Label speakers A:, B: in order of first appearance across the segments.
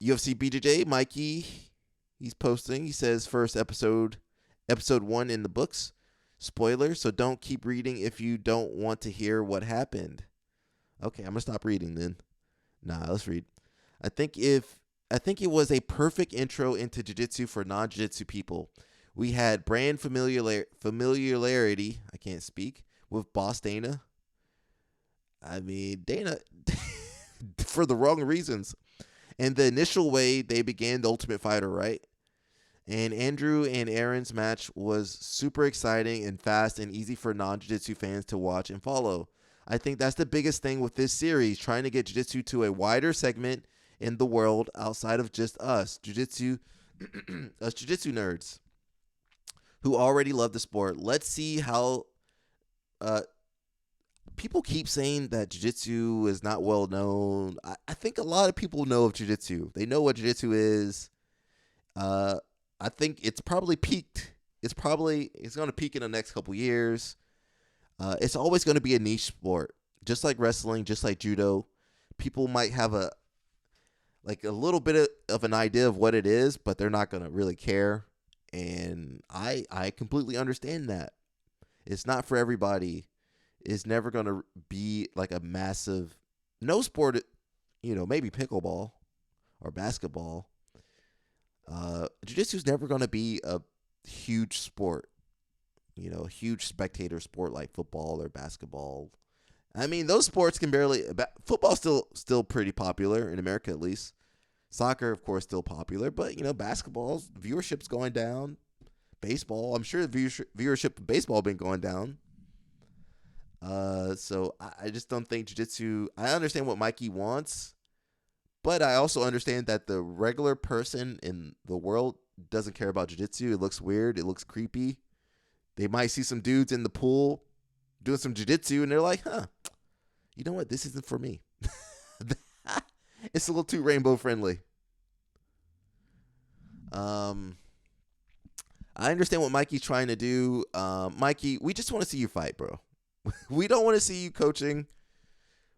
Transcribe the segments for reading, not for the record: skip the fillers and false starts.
A: UFC BJJ, Mikey, he's posting. He says first episode 1 in the books. Spoiler, so don't keep reading if you don't want to hear what happened. Okay, I'm gonna stop reading then. Nah, let's read. I think if I think it was a perfect intro into jiu-jitsu for non-jiu-jitsu people. We had brand familiarity, I can't speak, with Boss Dana. I mean, Dana for the wrong reasons. And the initial way they began the Ultimate Fighter, right? And Andrew and Aaron's match was super exciting and fast and easy for non-jiu-jitsu fans to watch and follow. I think that's the biggest thing with this series, trying to get jiu-jitsu to a wider segment in the world outside of just us, jiu-jitsu, us jiu-jitsu nerds who already love the sport. Let's see how uh, people keep saying that jiu-jitsu is not well known. I think a lot of people know of jiu-jitsu. They know what jiu-jitsu is. I think it's probably peaked. It's going to peak in the next couple years. It's always going to be a niche sport, just like wrestling, just like judo. People might have a little bit of an idea of what it is, but they're not going to really care. And I completely understand that. It's not for everybody. It's never going to be like a massive, no sport, maybe pickleball or basketball. Jiu-jitsu is never going to be a huge sport, a huge spectator sport like football or basketball. I mean, those sports can barely. Football's still pretty popular in America, at least. Soccer, of course, still popular, but basketball's viewership's going down. Baseball, I'm sure the viewership of baseball been going down. So I just don't think jiu-jitsu. I understand what Mikey wants, but I also understand that the regular person in the world doesn't care about jiu-jitsu. It looks weird. It looks creepy. They might see some dudes in the pool doing some jiu-jitsu, and they're like, huh, you know what? This isn't for me. It's a little too rainbow friendly. I understand what Mikey's trying to do. Mikey, we just want to see you fight, bro. We don't want to see you coaching.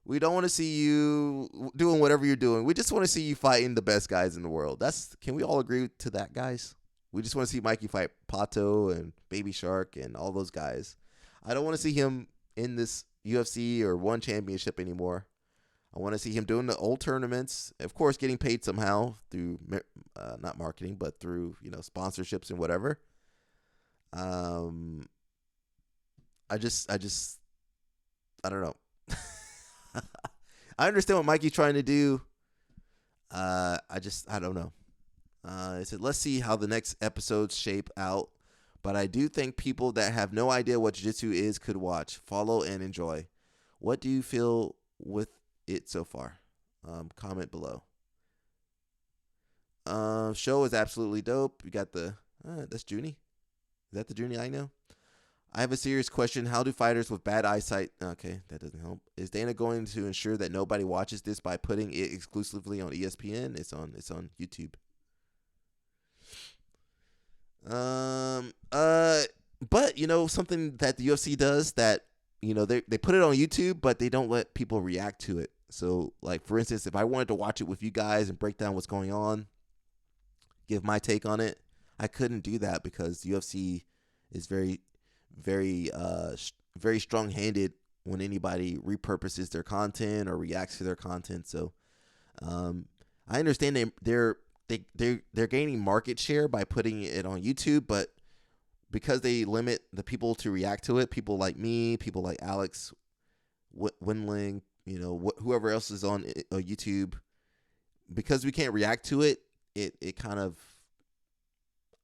A: We don't want to see you doing whatever you're doing. We just want to see you fighting the best guys in the world. Can we all agree to that, guys? We just want to see Mikey fight Pato and Baby Shark and all those guys. I don't want to see him in this UFC or one championship anymore. I want to see him doing the old tournaments, of course, getting paid somehow through not marketing, but through sponsorships and whatever. I don't know. I understand what Mikey's trying to do. I don't know. I said, let's see how the next episodes shape out. But I do think people that have no idea what jiu-jitsu is could watch, follow, and enjoy. What do you feel with it so far? Comment below. Show is absolutely dope. You got that's Junie. Is that the Junie I know? I have a serious question. How do fighters with bad eyesight... Okay, that doesn't help. Is Dana going to ensure that nobody watches this by putting it exclusively on ESPN? It's on YouTube. But something that the UFC does that they put it on YouTube, but they don't let people react to it. So, like for instance, if I wanted to watch it with you guys and break down what's going on, give my take on it, I couldn't do that because the UFC is very, very, very strong-handed when anybody repurposes their content or reacts to their content. So, I understand they're gaining market share by putting it on YouTube, but because they limit the people to react to it, people like me, people like Alex Winling, whoever else is on YouTube, because we can't react to it, it kind of,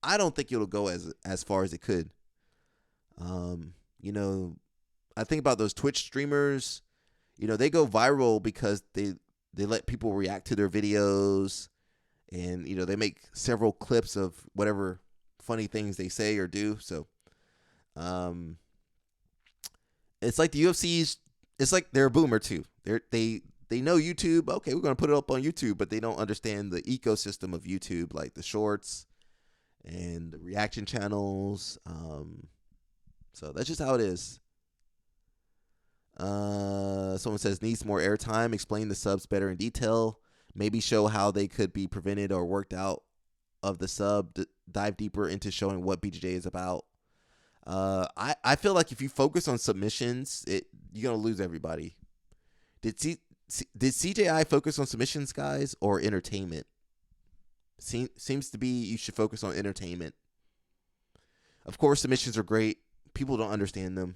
A: I don't think it'll go as far as it could. I think about those Twitch streamers, they go viral because they let people react to their videos, and they make several clips of whatever funny things they say or do. So it's like the UFC's, it's like they're a boomer too. They know YouTube. Okay, we're going to put it up on YouTube, but they don't understand the ecosystem of YouTube, like the shorts and the reaction channels. So that's just how it is. Someone says needs more airtime. Explain the subs better in detail. Maybe show how they could be prevented or worked out of the sub. Dive deeper into showing what BJJ is about. I feel like if you focus on submissions, you're gonna lose everybody. Did CJI focus on submissions, guys, or entertainment? Seems to be you should focus on entertainment. Of course, submissions are great. People don't understand them,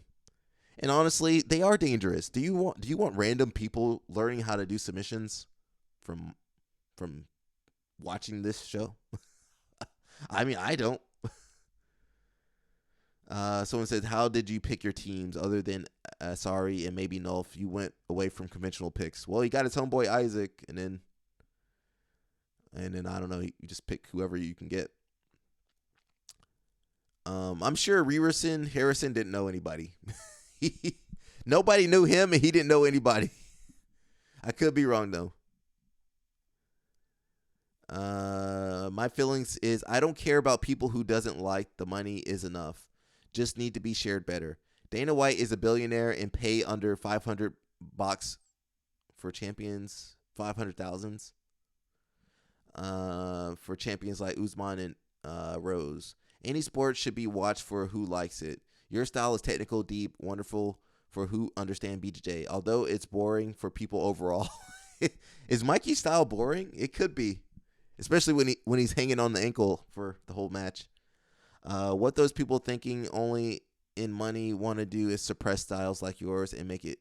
A: and honestly, they are dangerous. Do you want random people learning how to do submissions from from watching this show? I mean, I don't. Someone said, "How did you pick your teams other than Asari and maybe Nulf? You went away from conventional picks." Well, he got his homeboy Isaac, and then I don't know. You just pick whoever you can get. I'm sure Harrison didn't know anybody. Nobody knew him, and he didn't know anybody. I could be wrong though. My feelings is I don't care about people who doesn't like the money is enough. Just need to be shared better. Dana White is a billionaire and pay under 500 bucks for champions, 500,000 for champions like Usman and Rose. Any sport should be watched for who likes it. Your style is technical, deep, wonderful for who understand BJJ. Although it's boring for people overall. Is Mikey's style boring? It could be, especially when he's hanging on the ankle for the whole match. What those people thinking only in money want to do is suppress styles like yours and make it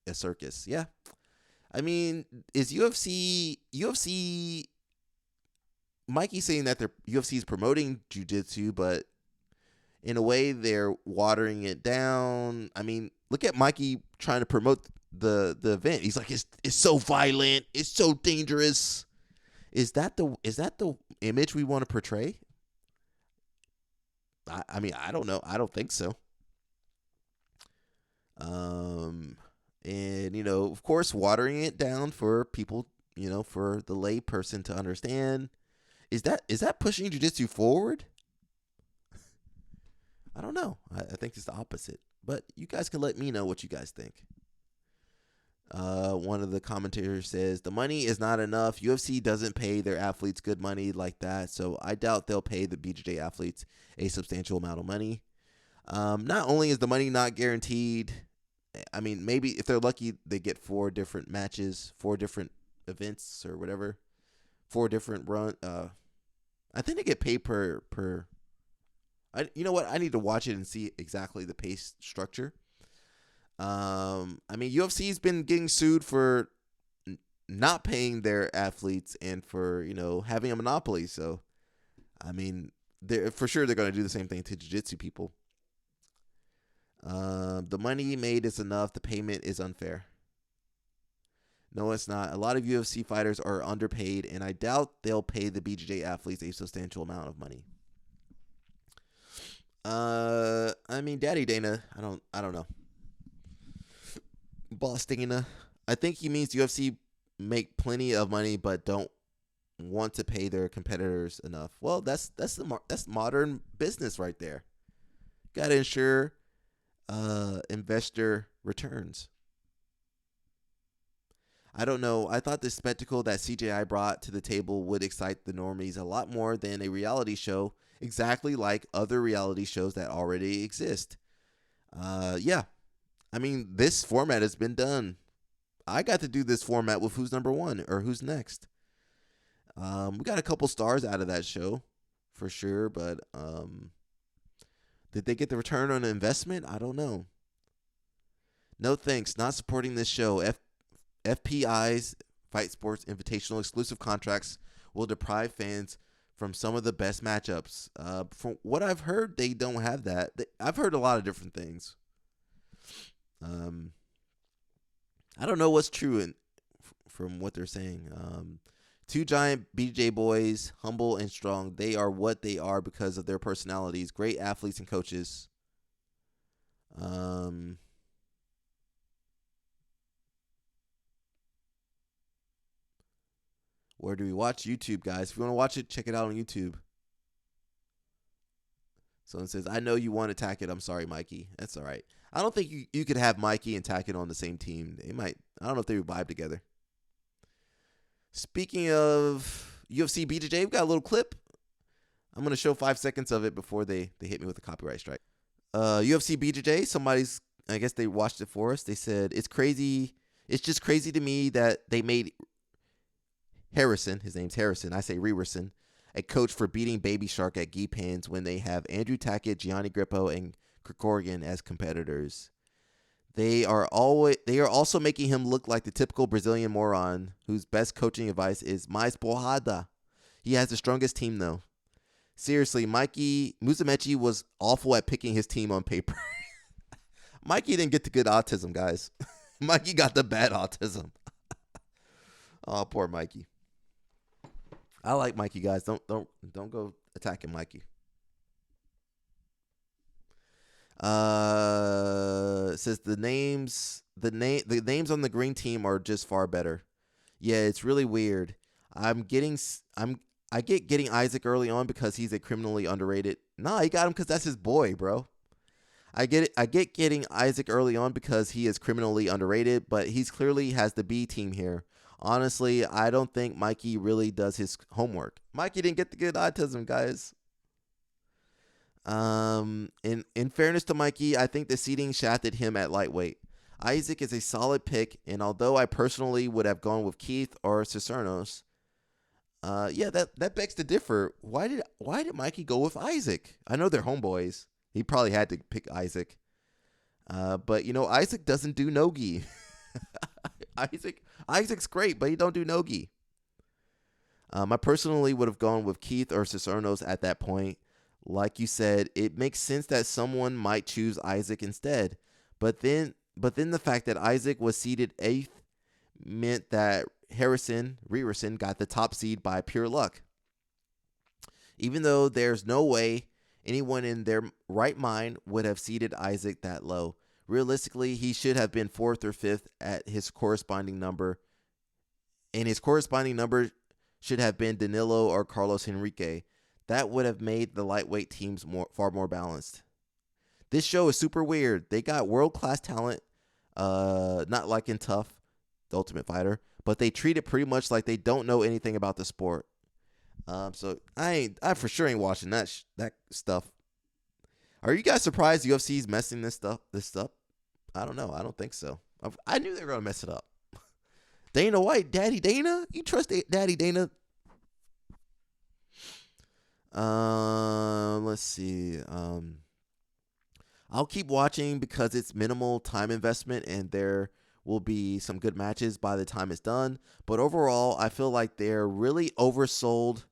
A: a circus. Yeah. I mean, is UFC Mikey saying that UFC is promoting jiu-jitsu, but in a way they're watering it down. I mean, look at Mikey trying to promote the event. He's like, it's so violent, it's so dangerous. Is that the image we want to portray? I mean, I don't know. I don't think so. And of course, watering it down for people, for the lay person to understand. Is that pushing jiu-jitsu forward? I don't know. I think it's the opposite. But you guys can let me know what you guys think. One of the commentators says, the money is not enough. UFC doesn't pay their athletes good money like that, so I doubt they'll pay the BJJ athletes a substantial amount of money. Not only is the money not guaranteed, I mean, maybe if they're lucky, they get 4 different matches, 4 different events or whatever, 4 different run. I think they get paid per. You know what? I need to watch it and see exactly the pay structure. I mean, UFC's been getting sued for not paying their athletes and for having a monopoly. So, I mean, for sure they're going to do the same thing to jiu-jitsu people. The money made is enough. The payment is unfair. No, it's not. A lot of UFC fighters are underpaid, and I doubt they'll pay the BJJ athletes a substantial amount of money. I mean, Daddy Dana, I don't know. Boss Dana, I think he means UFC make plenty of money, but don't want to pay their competitors enough. Well, that's modern business right there. Got to ensure investor returns. I don't know. I thought the spectacle that CJI brought to the table would excite the normies a lot more than a reality show, exactly like other reality shows that already exist. Yeah. I mean, this format has been done. I got to do this format with Who's Number One or Who's Next. We got a couple stars out of that show for sure, but did they get the return on investment? I don't know. No thanks. Not supporting this show. FPI's Fight Sports Invitational exclusive contracts will deprive fans from some of the best matchups. From what I've heard, they don't have that. I've heard a lot of different things. I don't know what's true from what they're saying. 2 giant BJ boys, humble and strong. They are what they are because of their personalities. Great athletes and coaches. Where do we watch? YouTube, guys. If you want to watch it, check it out on YouTube. Someone says, I know you want to Tackett. I'm sorry, Mikey. That's all right. I don't think you could have Mikey and Tackett on the same team. They might. I don't know if they would vibe together. Speaking of UFC BJJ, we got a little clip. I'm gonna show 5 seconds of it before they hit me with a copyright strike. UFC BJJ. Somebody's, I guess they watched it for us. They said it's crazy. It's just crazy to me that they made Harrison, his name's Harrison, I say Rewerson, a coach for beating Baby Shark at Gi Pans when they have Andrew Tackett, Gianni Grippo, and Krikorian as competitors. They are also making him look like the typical Brazilian moron whose best coaching advice is mais porrada. He has the strongest team though. Seriously, Mikey Musumeci was awful at picking his team on paper. Mikey didn't get the good autism, guys. Mikey got the bad autism. Oh, poor Mikey. I like Mikey, guys. Don't go attacking Mikey. It says the names on the green team are just far better. Yeah, it's really weird. I get getting Isaac early on because he's a criminally underrated. Nah, he got him because that's his boy, bro. I get it. I get getting Isaac early on because he is criminally underrated, but he's clearly has the B team here. Honestly, I don't think Mikey really does his homework. Mikey didn't get the good autism, guys. In fairness to Mikey, I think the seeding shafted him at lightweight. Isaac is a solid pick, and although I personally would have gone with Keith or Cicernos, yeah, that begs to differ. Why did Mikey go with Isaac? I know they're homeboys. He probably had to pick Isaac. But Isaac doesn't do no-gi. Isaac's great, but he don't do no-gi. I personally would have gone with Keith or Cicernos at that point. Like you said, it makes sense that someone might choose Isaac instead. But then the fact that Isaac was seeded 8th meant that Rewerson got the top seed by pure luck. Even though there's no way anyone in their right mind would have seeded Isaac that low. Realistically, he should have been 4th or 5th at his corresponding number. And his corresponding number should have been Danilo or Carlos Henrique. That would have made the lightweight teams far more balanced. This show is super weird. They got world-class talent, not like in Tough, The Ultimate Fighter, but they treat it pretty much like they don't know anything about the sport. So I for sure ain't watching that stuff. Are you guys surprised UFC's messing this up? I don't know. I don't think so. I knew they were gonna mess it up. Dana White, Daddy Dana, you trust Daddy Dana? Let's see. I'll keep watching because it's minimal time investment and there will be some good matches by the time it's done. But overall, I feel like they're really oversold.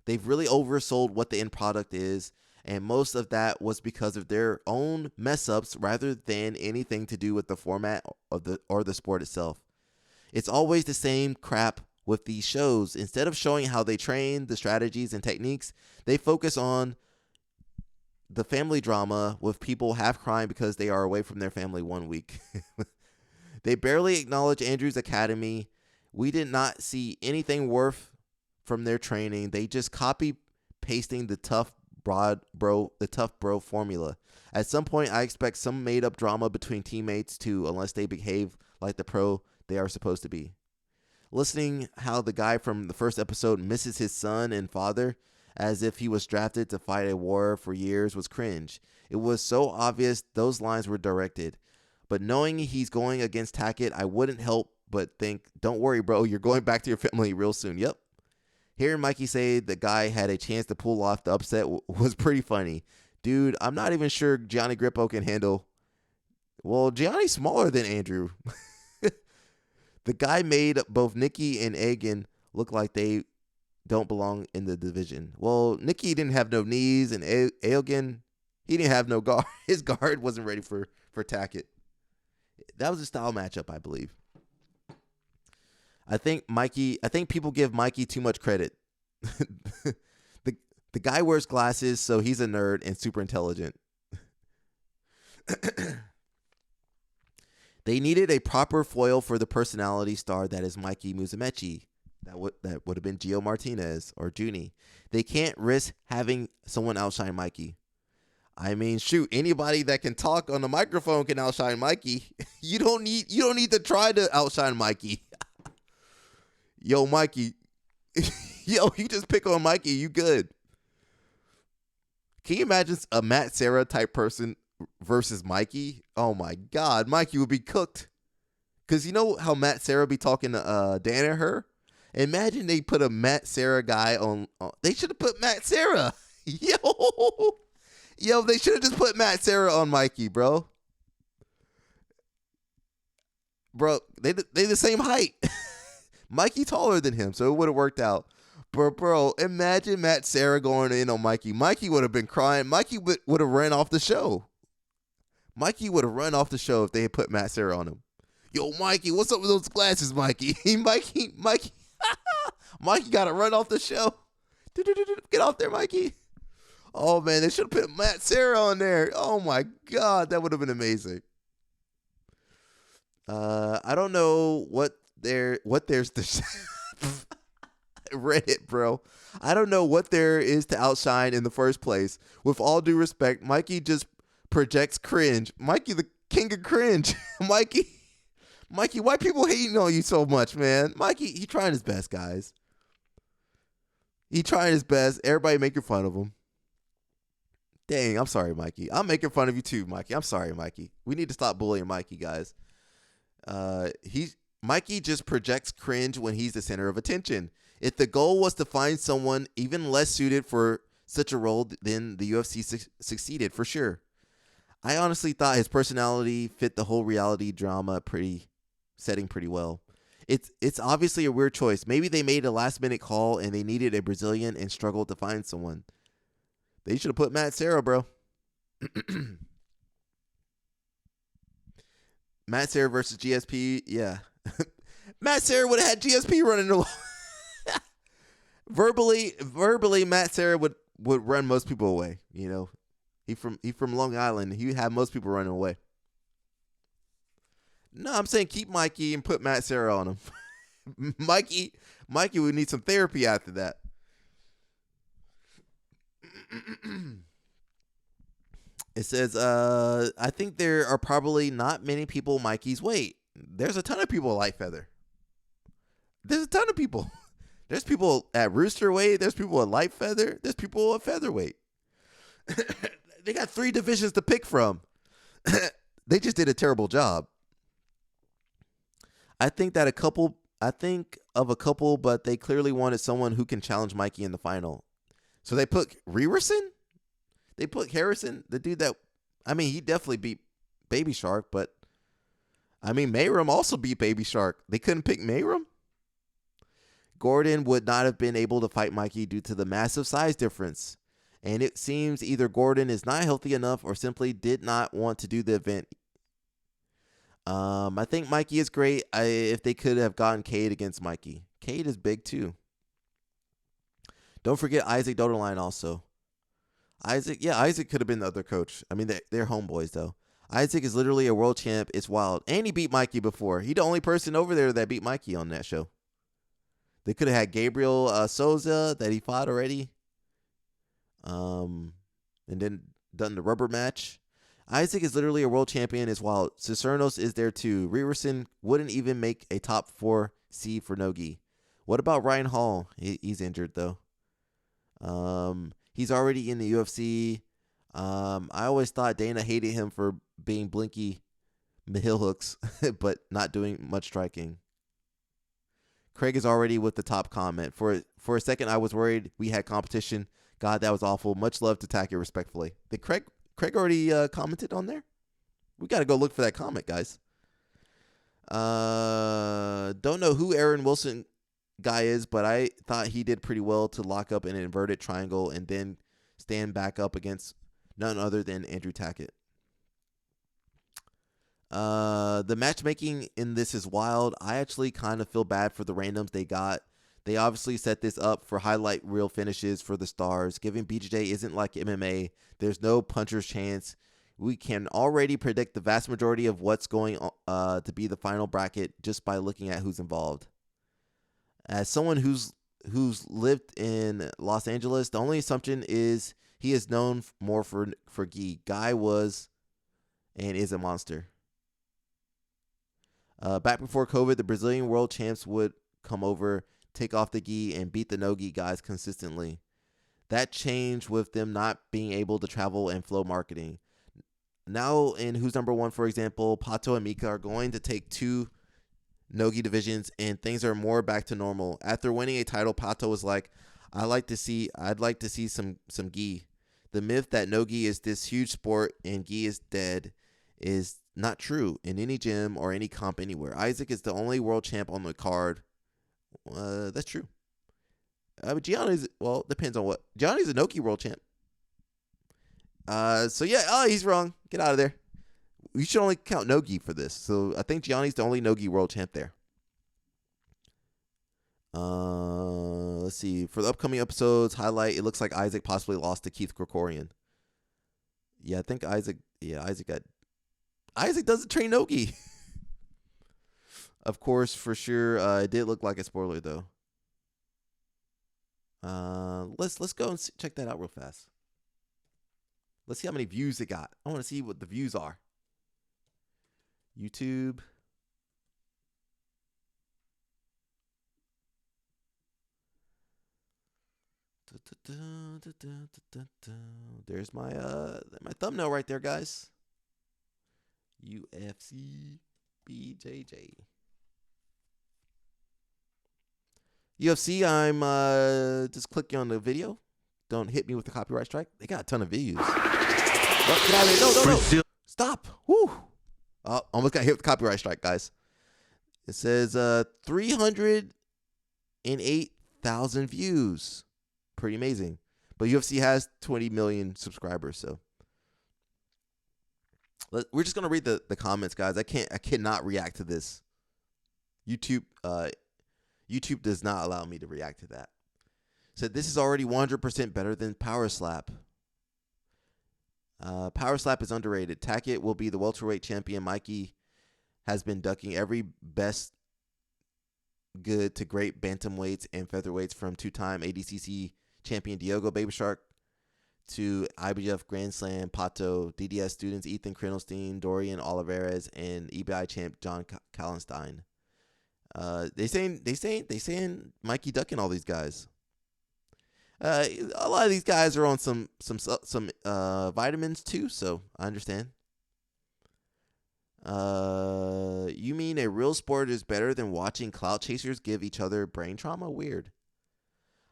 A: They've really oversold what the end product is, and most of that was because of their own mess ups rather than anything to do with the format of the sport itself. It's always the same crap with these shows. Instead of showing how they train, the strategies and techniques, they focus on the family drama with people half crying because they are away from their family 1 week. They barely acknowledge Andrew's academy. We did not see anything worth from their training. They just copy pasting the tough bro formula. At some point, I expect some made up drama between teammates too, unless they behave like the pro they are supposed to be. Listening how the guy from the first episode misses his son and father as if he was drafted to fight a war for years was cringe. It was so obvious those lines were directed. But knowing he's going against Tackett, I wouldn't help but think, don't worry, bro, you're going back to your family real soon. Yep. Hearing Mikey say the guy had a chance to pull off the upset was pretty funny. Dude, I'm not even sure Gianni Grippo can handle. Well, Gianni's smaller than Andrew. The guy made both Nikki and Egan look like they don't belong in the division. Well, Nikki didn't have no knees, and Egan, he didn't have no guard. His guard wasn't ready for Tackett. That was a style matchup, I believe. I think people give Mikey too much credit. The guy wears glasses, so he's a nerd and super intelligent. They needed a proper foil for the personality star that is Mikey Musumeci. That would have been Gio Martinez or Junie. They can't risk having someone outshine Mikey. I mean, shoot, anybody that can talk on the microphone can outshine Mikey. You don't need to try to outshine Mikey. Yo, Mikey. Yo, you just pick on Mikey. You good. Can you imagine a Matt Serra type person versus Mikey? Oh, my God. Mikey would be cooked. Because you know how Matt Serra be talking to Dan and her? Imagine they put a Matt Serra guy on. They should have put Matt Serra. Yo, they should have just put Matt Serra on Mikey, bro. Bro, they the same height. Mikey taller than him, so it would have worked out. Bro, imagine Matt Serra going in on Mikey. Mikey would have been crying. Mikey would have ran off the show. Mikey would have run off the show if they had put Matt Serra on him. Yo, Mikey, what's up with those glasses, Mikey? Mikey got to run off the show. Get off there, Mikey. Oh, man, they should have put Matt Serra on there. Oh, my God, that would have been amazing. I don't know what there's to Reddit, bro. I don't know what there is to outshine in the first place. With all due respect, Mikey just projects cringe. Mikey, the king of cringe. Mikey, why people hating on you so much, man? Mikey, he trying his best, guys. He trying his best. Everybody making fun of him. Dang, I'm sorry, Mikey. I'm making fun of you too, Mikey. I'm sorry, Mikey. We need to stop bullying Mikey, guys. Mikey just projects cringe when he's the center of attention. If the goal was to find someone even less suited for such a role, then the UFC succeeded for sure. I honestly thought his personality fit the whole reality drama setting pretty well. It's obviously a weird choice. Maybe they made a last minute call and they needed a Brazilian and struggled to find someone. They should have put Matt Serra, bro. Matt Serra versus GSP, yeah. Matt Serra would have had GSP running along. Verbally, Matt Serra would run most people away. You know, he from Long Island. He would have most people running away. No, I'm saying keep Mikey and put Matt Serra on him. Mikey would need some therapy after that. It says, I think there are probably not many people Mikey's weight. There's a ton of people at light feather. There's a ton of people. There's people at rooster weight. There's people at light feather. There's people at featherweight. They got 3 divisions to pick from. They just did a terrible job. I think of a couple, but they clearly wanted someone who can challenge Mikey in the final. So they put Rewerson? They put Harrison, the dude that, I mean, he definitely beat Baby Shark, but, I mean, Mayram also beat Baby Shark. They couldn't pick Mayram? Gordon would not have been able to fight Mikey due to the massive size difference. And it seems either Gordon is not healthy enough or simply did not want to do the event. I think Mikey is great if they could have gotten Cade against Mikey. Cade is big too. Don't forget Isaac Doderline also. Isaac could have been the other coach. I mean, they're homeboys, though. Isaac is literally a world champ. It's wild. And he beat Mikey before. He's the only person over there that beat Mikey on that show. They could have had Gabriel Souza that he fought already. And then done the rubber match. Isaac is literally a world champion. It's wild. Cicernos is there, too. Rewerson wouldn't even make a top 4 seed for Nogi. What about Ryan Hall? He's injured, though. He's already in the UFC. I always thought Dana hated him for being blinky heel hooks, but not doing much striking. Craig is already with the top comment. For a second, I was worried we had competition. God, that was awful. Much love to Tackett respectfully. Did Craig already commented on there? We got to go look for that comment, guys. Don't know who Aaron Wilson guy is, but I thought he did pretty well to lock up an inverted triangle and then stand back up against none other than Andrew Tackett. The matchmaking in this is wild. I actually kind of feel bad for the randoms they got. They obviously set this up for highlight reel finishes for the stars. Giving BJJ isn't like MMA. There's no puncher's chance. We can already predict the vast majority of what's going to be the final bracket just by looking at who's involved. As someone who's lived in Los Angeles, the only assumption is he is known more for gi. Guy was and is a monster. Back before COVID, the Brazilian world champs would come over. take off the gi and beat the no gi guys consistently. That changed with them not being able to travel and flow marketing. Now in Who's Number One, for example, Pato and Mika are going to take 2 no-gi divisions, and things are more back to normal. After winning a title, Pato was like, I'd like to see some gi. The myth that no-gi is this huge sport and gi is dead is not true in any gym or any comp anywhere. Isaac is the only world champ on the card. That's true. But Gianni's, well, depends on what. Gianni's a no-gi world champ. So yeah, he's wrong. Get out of there. You should only count no-gi for this. So I think Gianni's the only no-gi world champ there. Let's see. For the upcoming episodes, highlight, it looks like Isaac possibly lost to Keith Krikorian. Yeah, I think Isaac doesn't train no-gi. Of course, for sure. It did look like a spoiler, though. Let's go and check that out real fast. Let's see how many views it got. I want to see what the views are. YouTube. There's my thumbnail right there, guys. UFC BJJ. UFC, I'm just clicking on the video. Don't hit me with the copyright strike. They got a ton of views. Oh, get out of there. No. Stop. Woo. Oh, almost got hit with the copyright strike, guys. It says 308,000 views. Pretty amazing. But UFC has 20 million subscribers, so we're just gonna read the comments, guys. I cannot react to this. YouTube does not allow me to react to that. Said this is already 100% better than Power Slap. Power Slap is underrated. Tackett will be the welterweight champion. Mikey has been ducking every best good to great bantamweights and featherweights, from 2-time ADCC champion Diogo Baby Shark to IBF Grand Slam Pato, DDS students Ethan Krinelstein, Dorian Olivares, and EBI champ John Kallenstein. They saying Mikey ducking all these guys. A lot of these guys are on some vitamins too, so I understand. You mean a real sport is better than watching clout chasers give each other brain trauma? Weird.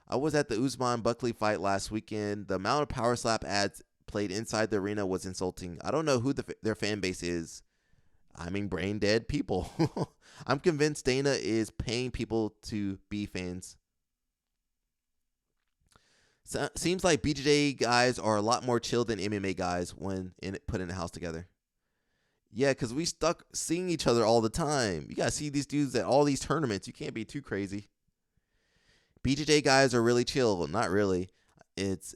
A: I was at the Usman Buckley fight last weekend. The amount of Power Slap ads played inside the arena was insulting. I don't know who their fan base is. I mean, brain dead people. I'm convinced Dana is paying people to be fans. So, seems like BJJ guys are a lot more chill than MMA guys when put in a house together. Yeah, because we stuck seeing each other all the time. You got to see these dudes at all these tournaments. You can't be too crazy. BJJ guys are really chill. Well, not really. It's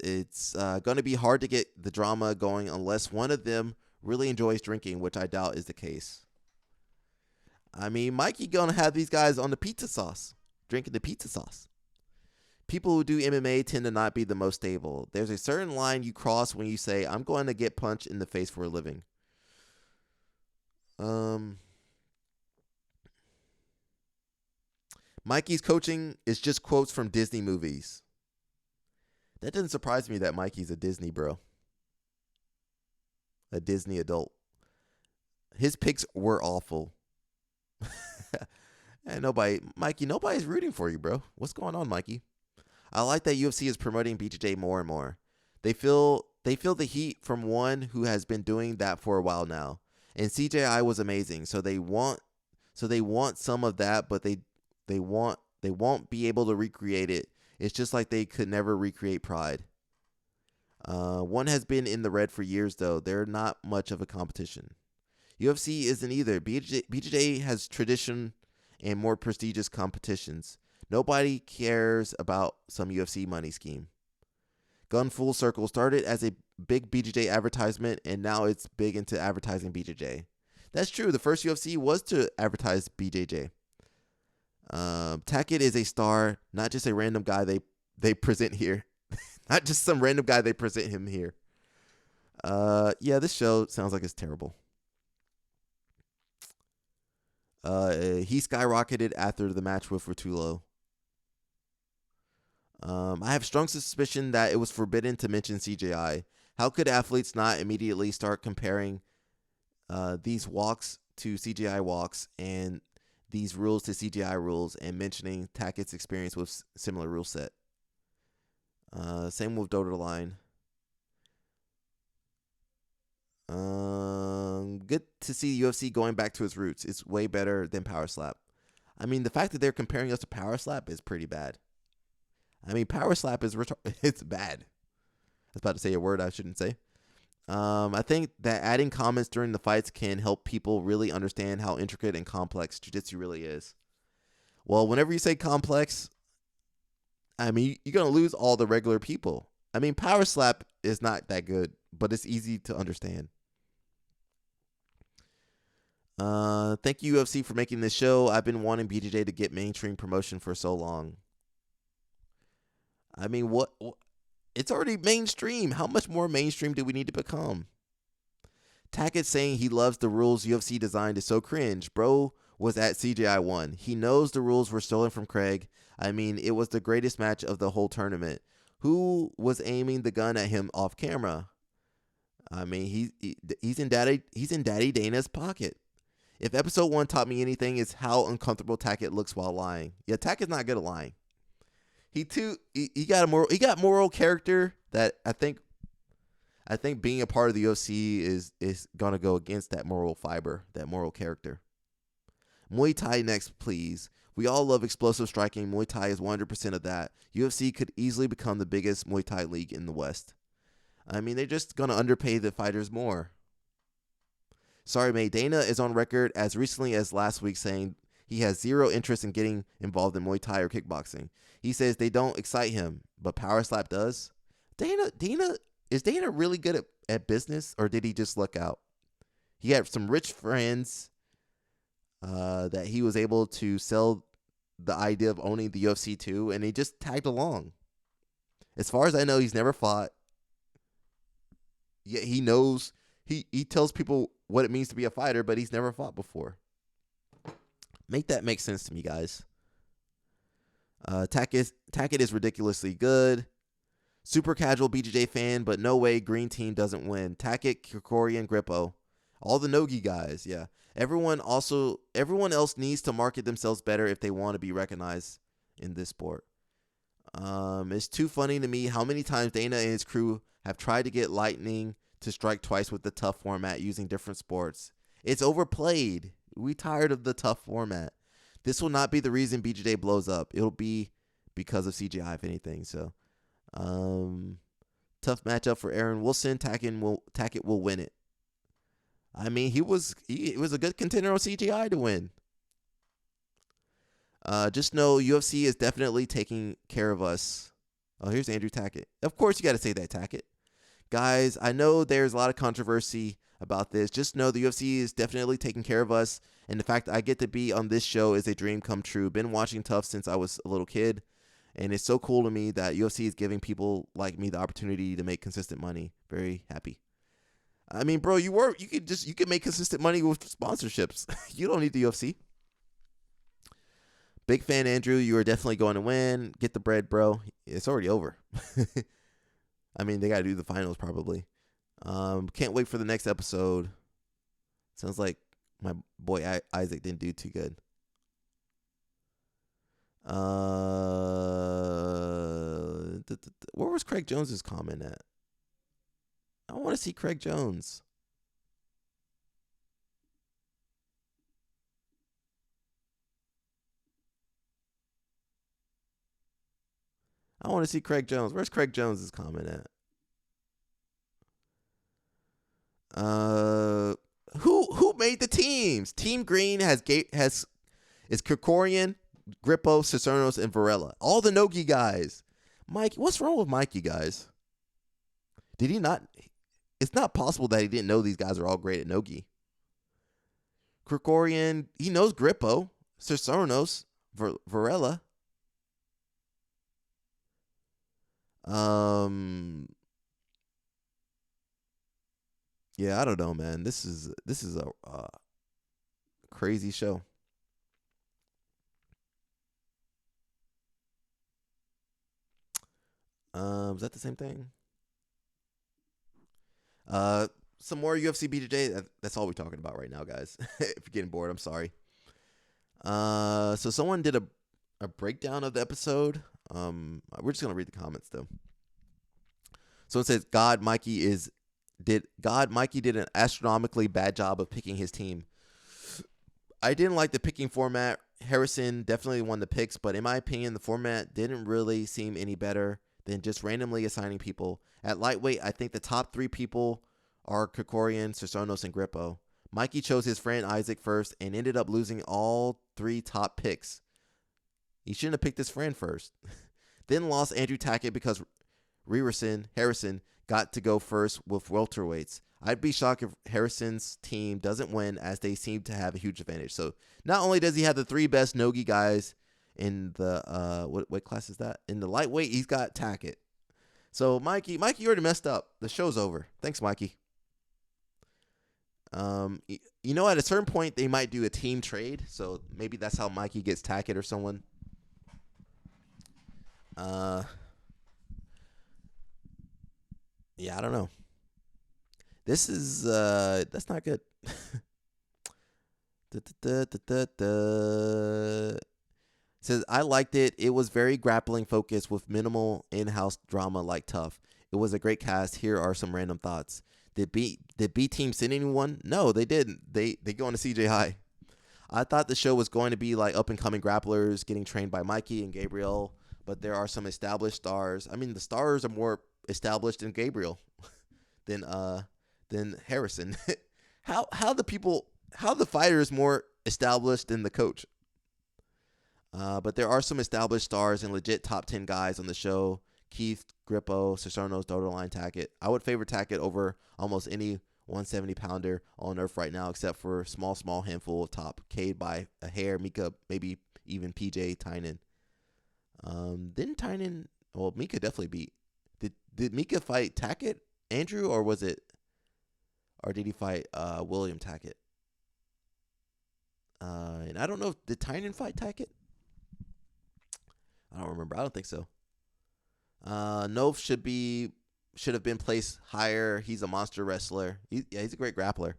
A: going to be hard to get the drama going unless one of them really enjoys drinking, which I doubt is the case. I mean, Mikey going to have these guys on the pizza sauce, drinking the pizza sauce. People who do MMA tend to not be the most stable. There's a certain line you cross when you say, I'm going to get punched in the face for a living. Mikey's coaching is just quotes from Disney movies. That doesn't surprise me that Mikey's a Disney bro. A Disney adult. His picks were awful. And nobody's rooting for you, bro. What's going on, Mikey? I like that UFC is promoting BJJ more and more. They feel the heat from one who has been doing that for a while now. And CJI was amazing. So they want some of that, but they won't be able to recreate it. It's just like they could never recreate Pride. One has been in the red for years, though. They're not much of a competition. UFC isn't either. BJJ has tradition and more prestigious competitions. Nobody cares about some UFC money scheme. Gun full circle started as a big BJJ advertisement, and now it's big into advertising BJJ. That's true. The first UFC was to advertise BJJ. Tackett is a star, not just a random guy they present here. Not just some random guy they present him here. Yeah, this show sounds like it's terrible. He skyrocketed after the match with Rotullo. I have strong suspicion that it was forbidden to mention CGI. How could athletes not immediately start comparing these walks to CGI walks and these rules to CGI rules and mentioning Tackett's experience with similar rule set? Same with Dota Line. Good to see UFC going back to its roots. It's way better than Power Slap. I mean, the fact that they're comparing us to Power Slap is pretty bad. I mean, Power Slap is it's bad. I was about to say a word I shouldn't say. I think that adding comments during the fights can help people really understand how intricate and complex jiu-jitsu really is. Well, whenever you say complex, I mean, you're going to lose all the regular people. I mean, Power Slap is not that good, but it's easy to understand. Thank you, UFC, for making this show. I've been wanting BJJ to get mainstream promotion for so long. I mean, what? It's already mainstream. How much more mainstream do we need to become? Tackett saying he loves the rules UFC designed is so cringe. Bro was at CGI 1. He knows the rules were stolen from Craig. I mean, it was the greatest match of the whole tournament. Who was aiming the gun at him off camera? I mean, he's in Daddy Dana's pocket. If episode 1 taught me anything, it's how uncomfortable Tackett looks while lying. Yeah, Tackett's not good at lying. He got moral character that I think being a part of the UFC is gonna go against that moral fiber, that moral character. Muay Thai next, please. We all love explosive striking. Muay Thai is 100% of that. UFC could easily become the biggest Muay Thai league in the West. I mean, they're just gonna underpay the fighters more. Sorry, May. Dana is on record as recently as last week saying he has zero interest in getting involved in Muay Thai or kickboxing. He says they don't excite him, but Power Slap does. Is Dana really good at business, or did he just luck out? He had some rich friends that he was able to sell the idea of owning the UFC to, and he just tagged along. As far as I know, he's never fought. Yet he knows, he tells people what it means to be a fighter, but he's never fought before. Make that make sense to me, guys. Tackett is ridiculously good. Super casual BJJ fan, but no way Green Team doesn't win. Tackett, Krikorian, Grippo. All the Nogi guys, yeah. Everyone else needs to market themselves better if they want to be recognized in this sport. It's too funny to me how many times Dana and his crew have tried to get Lightning to strike twice with the tough format using different sports. It's overplayed. We tired of the tough format. This will not be the reason BJJ blows up. It'll be because of CGI, if anything. So, tough matchup for Aaron Wilson. Tackett will win it. I mean, he was a good contender on CGI to win. Just know UFC is definitely taking care of us. Oh, here's Andrew Tackett. Of course, you got to say that, Tackett. Guys, I know there's a lot of controversy about this. Just know the UFC is definitely taking care of us. And the fact that I get to be on this show is a dream come true. Been watching Tough since I was a little kid. And it's so cool to me that UFC is giving people like me the opportunity to make consistent money. Very happy. I mean, bro, you could make consistent money with sponsorships. You don't need the UFC. Big fan, Andrew. You are definitely going to win. Get the bread, bro. It's already over. I mean, they got to do the finals probably. Can't wait for the next episode. Sounds like my boy Isaac didn't do too good. Where was Craig Jones's comment at? I want to see Craig Jones. I want to see Craig Jones. Where's Craig Jones's comment at? Who made the teams? Team Green is Krikorian, Grippo, Cicernos, and Varela. All the Nogi guys. Mike, what's wrong with Mikey, guys? Did he not? It's not possible that he didn't know these guys are all great at Nogi. Krikorian, he knows Grippo, Cicernos, Varela. Yeah, I don't know, man. This is a crazy show. Is that the same thing? Uh, some more UFC BJJ. That's all we're talking about right now, guys. If you're getting bored, I'm sorry. So someone did a breakdown of the episode. We're just gonna read the comments though. So it says God Mikey did an astronomically bad job of picking his team. I didn't like the picking format. Harrison definitely won the picks, but in my opinion, the format didn't really seem any better than just randomly assigning people. At lightweight, I think the top 3 people are Krikorian, Sosonos, and Grippo. Mikey chose his friend Isaac first and ended up losing all 3 top picks. He shouldn't have picked his friend first. Then lost Andrew Tackett because Harrison got to go first with welterweights. I'd be shocked if Harrison's team doesn't win, as they seem to have a huge advantage. So not only does he have the 3 best Nogi guys in the what class is that? In the lightweight, he's got Tackett. So Mikey, you already messed up. The show's over. Thanks, Mikey. You know, at a certain point, they might do a team trade. So maybe that's how Mikey gets Tackett or someone. Yeah, I don't know. This is that's not good. Says I liked it. It was very grappling focused with minimal in-house drama like Tough. It was a great cast. Here are some random thoughts. Did B team send anyone? No, they didn't. They go on to CJ High. I thought the show was going to be like up and coming grapplers getting trained by Mikey and Gabriel, but there are some established stars. I mean, the stars are more established than Gabriel than Harrison. how the fighter is more established than the coach. But there are some established stars and legit top 10 guys on the show. Keith, Grippo, Cicernos, Dodoline, Tackett. I would favor Tackett over almost any 170-pounder on Earth right now, except for small handful of top. Cade by a hair, Mika, maybe even PJ, Tynan. Didn't Tynan... Well, Mika definitely beat... Did Mika fight Tackett, Andrew, or was it... Or did he fight William Tackett? And I don't know, did Tynan fight Tackett? I don't remember. I don't think so. Nov should have been placed higher. He's a monster wrestler. He's a great grappler.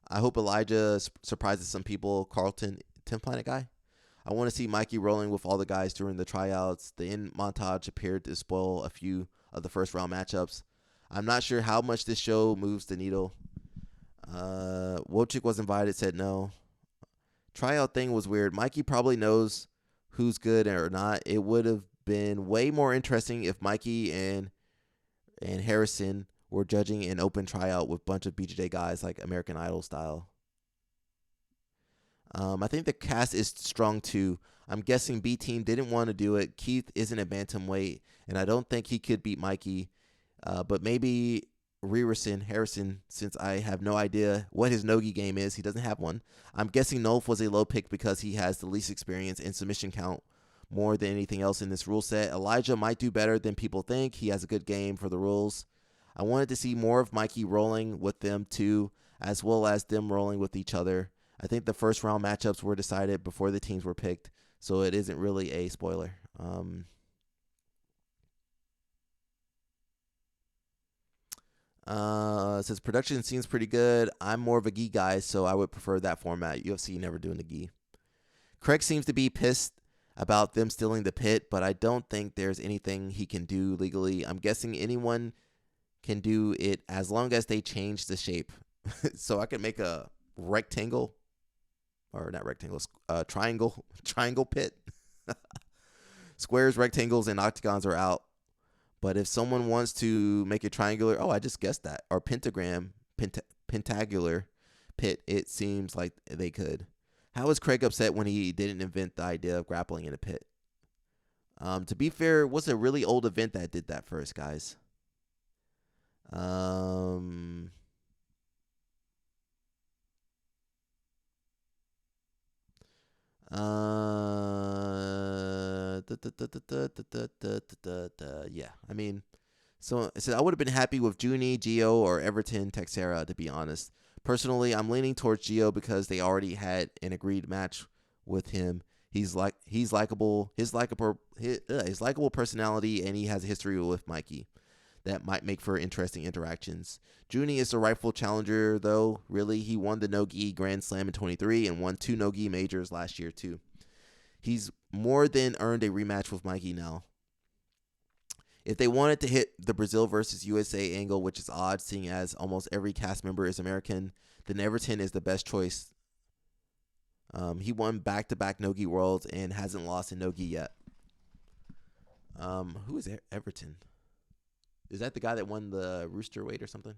A: I hope Elijah surprises some people. Carlton, 10 Planet guy. I want to see Mikey rolling with all the guys during the tryouts. The end montage appeared to spoil a few of the first round matchups. I'm not sure how much this show moves the needle. Wojcik was invited, said no. Tryout thing was weird. Mikey probably knows who's good or not. It would have been way more interesting if Mikey and Harrison were judging an open tryout with a bunch of BJJ guys like American Idol style. I think the cast is strong too. I'm guessing B team didn't want to do it. Keith isn't a bantamweight, and I don't think he could beat Mikey. But maybe Harrison, since I have no idea what his Nogi game is. He doesn't have one. I'm guessing Nolf was a low pick because he has the least experience in submission count more than anything else in this rule set. Elijah might do better than people think. He has a good game for the rules. I wanted to see more of Mikey rolling with them too, as well as them rolling with each other. I think the first round matchups were decided before the teams were picked, so it isn't really a spoiler. It says production seems pretty good. I'm more of a gi guy, so I would prefer that format. UFC never doing the gi. Craig seems to be pissed about them stealing the pit, but I don't think there's anything he can do legally. I'm guessing anyone can do it as long as they change the shape. So I can make a rectangle, or not rectangle, triangle pit. Squares, rectangles, and octagons are out. But if someone wants to make a triangular, I just guessed that, or pentagular pit, it seems like they could. How is Craig upset when he didn't invent the idea of grappling in a pit? To be fair, it was a really old event that did that first, guys. Yeah, I mean, so I would have been happy with Junie, Gio, or Everton, Texera, to be honest. Personally, I'm leaning towards Gio because they already had an agreed match with him. He's likable. His likable personality, and he has a history with Mikey that might make for interesting interactions. Junie is the rightful challenger, though. Really, he won the no-gi Grand Slam in 23 and won 2 no-gi majors last year too. He's more than earned a rematch with Mikey now. If they wanted to hit the Brazil versus USA angle, which is odd seeing as almost every cast member is American, then Everton is the best choice. He won back-to-back no-gi worlds and hasn't lost in no-gi yet. Who is Everton? Is that the guy that won the rooster weight or something?